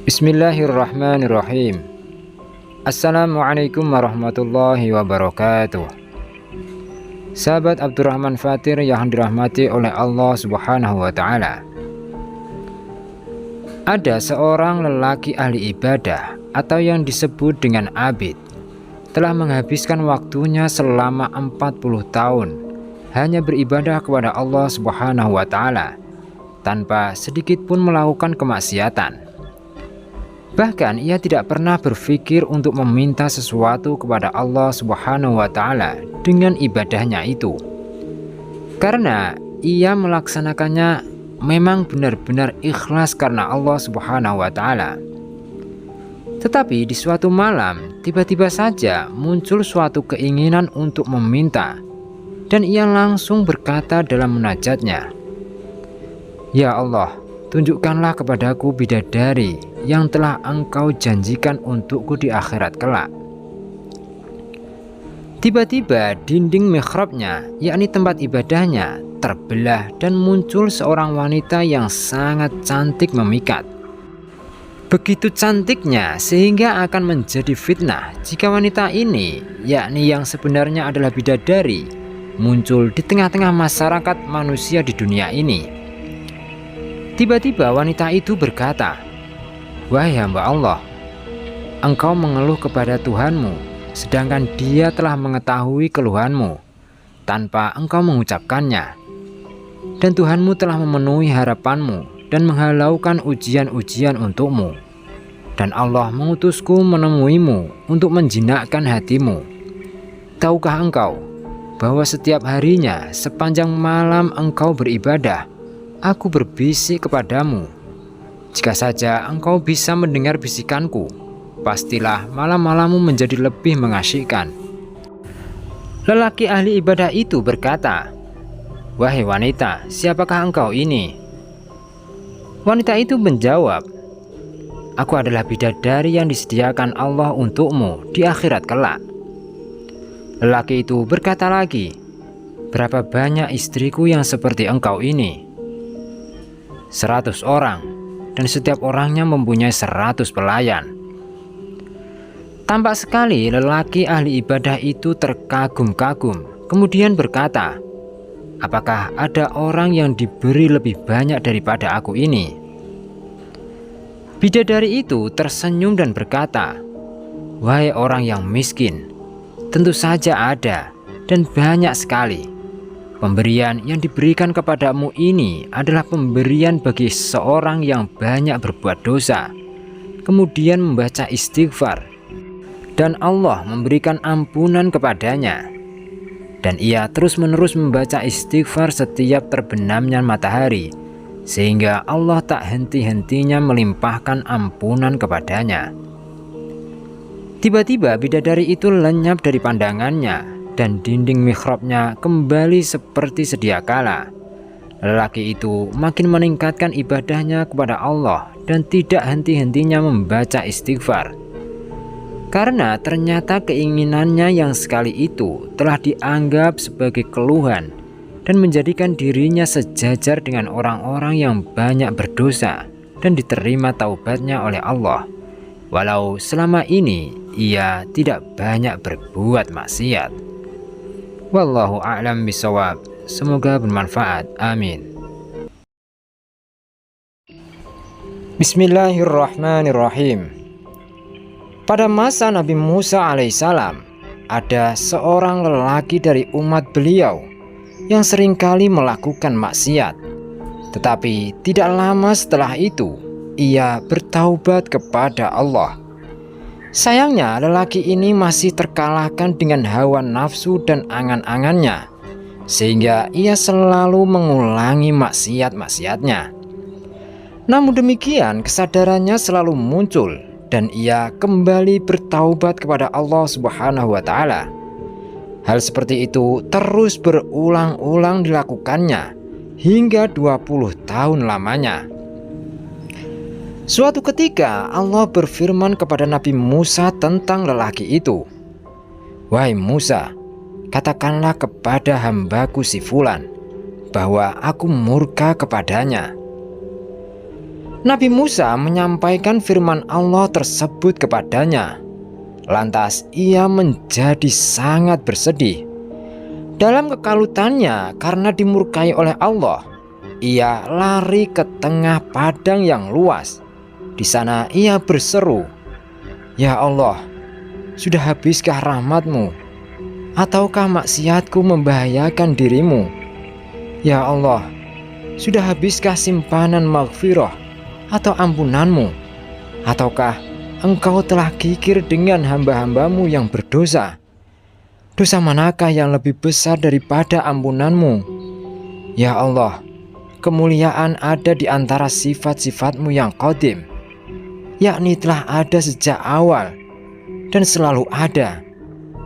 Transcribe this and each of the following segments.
Bismillahirrahmanirrahim. Assalamualaikum warahmatullahi wabarakatuh. Sahabat Abdurrahman Fatir yang dirahmati oleh Allah Subhanahu wa Ta'ala. Ada seorang lelaki ahli ibadah atau yang disebut dengan abid, telah menghabiskan waktunya selama 40 tahun hanya beribadah kepada Allah Subhanahu wa Ta'ala tanpa sedikit pun melakukan kemaksiatan. Bahkan ia tidak pernah berpikir untuk meminta sesuatu kepada Allah Subhanahu wa Ta'ala dengan ibadahnya itu, karena ia melaksanakannya memang benar-benar ikhlas karena Allah Subhanahu wa Ta'ala. Tetapi di suatu malam tiba-tiba saja muncul suatu keinginan untuk meminta, dan ia langsung berkata dalam munajatnya, "Ya Allah, tunjukkanlah kepadaku bidadari yang telah Engkau janjikan untukku di akhirat kelak." Tiba-tiba dinding mihrabnya, yakni tempat ibadahnya, terbelah dan muncul seorang wanita yang sangat cantik memikat. Begitu cantiknya sehingga akan menjadi fitnah jika wanita ini, yakni yang sebenarnya adalah bidadari, muncul di tengah-tengah masyarakat manusia di dunia ini. Tiba-tiba wanita itu berkata, "Wahai hamba Allah, engkau mengeluh kepada Tuhanmu, sedangkan Dia telah mengetahui keluhanmu tanpa engkau mengucapkannya. Dan Tuhanmu telah memenuhi harapanmu dan menghalaukan ujian-ujian untukmu. Dan Allah mengutusku menemuimu untuk menjinakkan hatimu. Tahukah engkau bahwa setiap harinya sepanjang malam engkau beribadah, aku berbisik kepadamu. Jika saja engkau bisa mendengar bisikanku, pastilah malam-malammu menjadi lebih mengasyikkan." Lelaki ahli ibadah itu berkata, "Wahai wanita, siapakah engkau ini?" Wanita itu menjawab, "Aku adalah bidadari yang disediakan Allah untukmu di akhirat kelak." Lelaki itu berkata lagi, "Berapa banyak istriku yang seperti engkau ini?" 100 orang, dan setiap orangnya mempunyai 100 pelayan. Tampak sekali lelaki ahli ibadah itu terkagum-kagum, kemudian berkata, "Apakah ada orang yang diberi lebih banyak daripada aku ini?" Bidadari itu tersenyum dan berkata, "Wahai orang yang miskin, tentu saja ada, dan banyak sekali. Pemberian yang diberikan kepadamu ini adalah pemberian bagi seorang yang banyak berbuat dosa, kemudian membaca istighfar, dan Allah memberikan ampunan kepadanya. Dan ia terus-menerus membaca istighfar setiap terbenamnya matahari, sehingga Allah tak henti-hentinya melimpahkan ampunan kepadanya." Tiba-tiba bidadari itu lenyap dari pandangannya, dan dinding mihrabnya kembali seperti sedia kala. Lelaki itu makin meningkatkan ibadahnya kepada Allah dan tidak henti-hentinya membaca istighfar, karena ternyata keinginannya yang sekali itu telah dianggap sebagai keluhan dan menjadikan dirinya sejajar dengan orang-orang yang banyak berdosa dan diterima taubatnya oleh Allah, walau selama ini ia tidak banyak berbuat maksiat. Wallahu a'lam bishawab. Semoga bermanfaat. Amin. Bismillahirrahmanirrahim. Pada masa Nabi Musa alaihissalam, ada seorang lelaki dari umat beliau yang seringkali melakukan maksiat. Tetapi tidak lama setelah itu, ia bertaubat kepada Allah. Sayangnya lelaki ini masih terkalahkan dengan hawa nafsu dan angan-angannya, sehingga ia selalu mengulangi maksiat-maksiatnya. Namun demikian kesadarannya selalu muncul, dan ia kembali bertaubat kepada Allah Subhanahu wa Ta'ala. Hal seperti itu terus berulang-ulang dilakukannya hingga 20 tahun lamanya. Suatu ketika Allah berfirman kepada Nabi Musa tentang lelaki itu, "Wahai Musa, katakanlah kepada hambaku si Fulan bahwa aku murka kepadanya." Nabi Musa menyampaikan firman Allah tersebut kepadanya. Lantas ia menjadi sangat bersedih. Dalam kekalutannya karena dimurkai oleh Allah, ia lari ke tengah padang yang luas. Di sana ia berseru, "Ya Allah, sudah habiskah rahmat-Mu? Ataukah maksiatku membahayakan dirimu? Ya Allah, sudah habiskah simpanan maghfirah atau ampunan-Mu? Ataukah Engkau telah kikir dengan hamba-hamba-Mu yang berdosa? Dosa manakah yang lebih besar daripada ampunan-Mu? Ya Allah, kemuliaan ada di antara sifat-sifat-Mu yang qadim, yakni telah ada sejak awal dan selalu ada,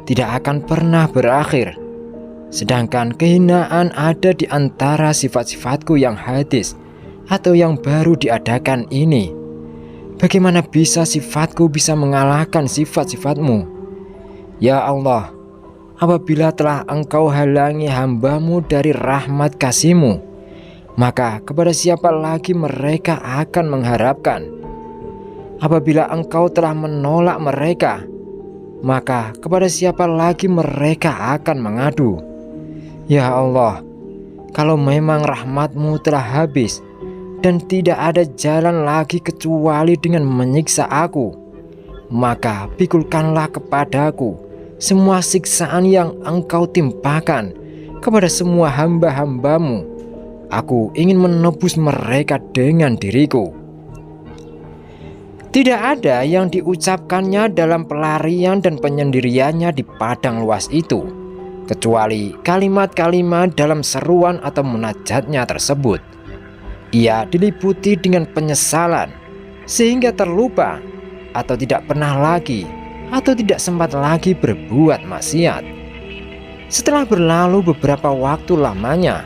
tidak akan pernah berakhir. Sedangkan kehinaan ada di antara sifat-sifatku yang hadis atau yang baru diadakan ini. Bagaimana bisa sifatku bisa mengalahkan sifat-sifat-Mu? Ya Allah, apabila telah Engkau halangi hamba-Mu dari rahmat kasih-Mu, maka kepada siapa lagi mereka akan mengharapkan? Apabila Engkau telah menolak mereka, maka kepada siapa lagi mereka akan mengadu? Ya Allah, kalau memang rahmat-Mu telah habis dan tidak ada jalan lagi kecuali dengan menyiksa aku, maka pikulkanlah kepadaku semua siksaan yang Engkau timpakan kepada semua hamba-hamba-Mu. Aku ingin menebus mereka dengan diriku." Tidak ada yang diucapkannya dalam pelarian dan penyendiriannya di padang luas itu, kecuali kalimat-kalimat dalam seruan atau munajatnya tersebut. Ia diliputi dengan penyesalan, sehingga terlupa atau tidak pernah lagi atau tidak sempat lagi berbuat maksiat. Setelah berlalu beberapa waktu lamanya,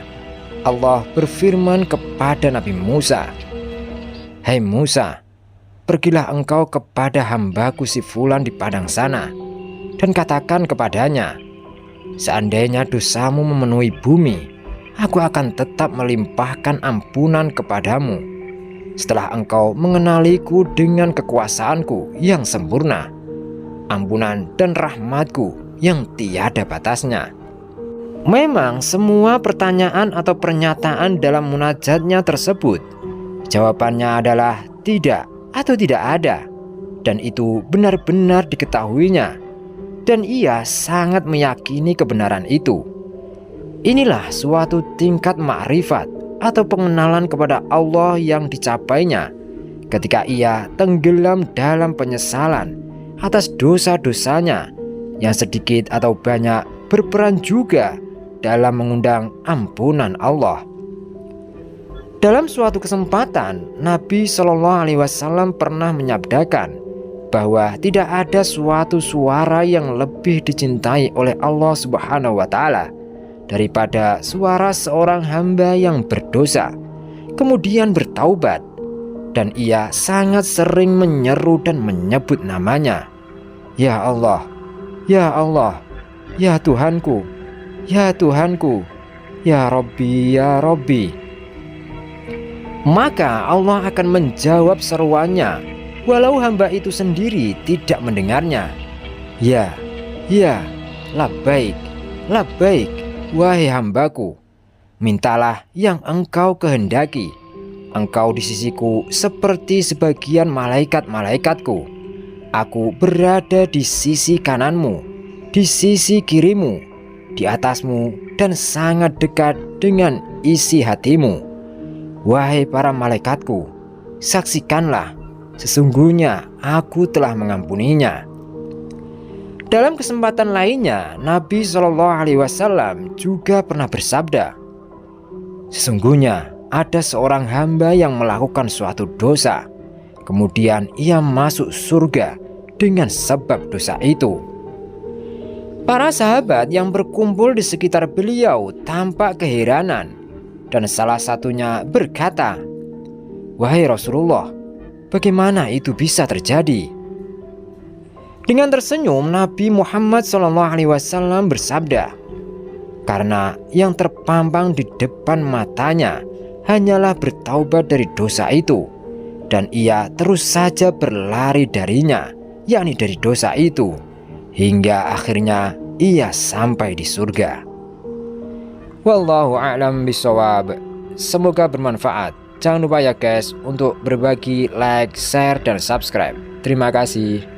Allah berfirman kepada Nabi Musa, "Hai Musa, pergilah engkau kepada hambaku si Fulan di padang sana, dan katakan kepadanya, seandainya dosamu memenuhi bumi, aku akan tetap melimpahkan ampunan kepadamu, setelah engkau mengenaliku dengan kekuasaanku yang sempurna, ampunan dan rahmatku yang tiada batasnya." Memang semua pertanyaan atau pernyataan dalam munajatnya tersebut, jawabannya adalah tidak atau tidak ada, dan itu benar-benar diketahuinya, dan ia sangat meyakini kebenaran itu. Inilah suatu tingkat makrifat atau pengenalan kepada Allah yang dicapainya ketika ia tenggelam dalam penyesalan atas dosa-dosanya yang sedikit atau banyak berperan juga dalam mengundang ampunan Allah. Dalam suatu kesempatan, Nabi Shallallahu Alaihi Wasallam pernah menyabdakan bahwa tidak ada suatu suara yang lebih dicintai oleh Allah Subhanahu Wa Taala daripada suara seorang hamba yang berdosa kemudian bertaubat, dan ia sangat sering menyeru dan menyebut namanya, "Ya Allah, ya Allah, ya Tuhanku, ya Tuhanku, ya Rabbi, ya Rabbi." Maka Allah akan menjawab seruannya walau hamba itu sendiri tidak mendengarnya. "Ya, ya, labbaik, labbaik, wahai hambaku, mintalah yang engkau kehendaki. Engkau di sisiku seperti sebagian malaikat-malaikatku. Aku berada di sisi kananmu, di sisi kirimu, di atasmu, dan sangat dekat dengan isi hatimu. Wahai para malaikatku, saksikanlah, sesungguhnya aku telah mengampuninya." Dalam kesempatan lainnya, Nabi Shallallahu Alaihi Wasallam juga pernah bersabda, "Sesungguhnya ada seorang hamba yang melakukan suatu dosa, kemudian ia masuk surga dengan sebab dosa itu." Para sahabat yang berkumpul di sekitar beliau tampak keheranan, dan salah satunya berkata, "Wahai Rasulullah, bagaimana itu bisa terjadi?" Dengan tersenyum, Nabi Muhammad SAW bersabda, "Karena yang terpampang di depan matanya hanyalah bertaubat dari dosa itu, dan ia terus saja berlari darinya, yakni dari dosa itu, hingga akhirnya ia sampai di surga. Wallahu a'lam bishawab. Semoga bermanfaat. Jangan lupa ya guys untuk berbagi, like, share, dan subscribe. Terima kasih.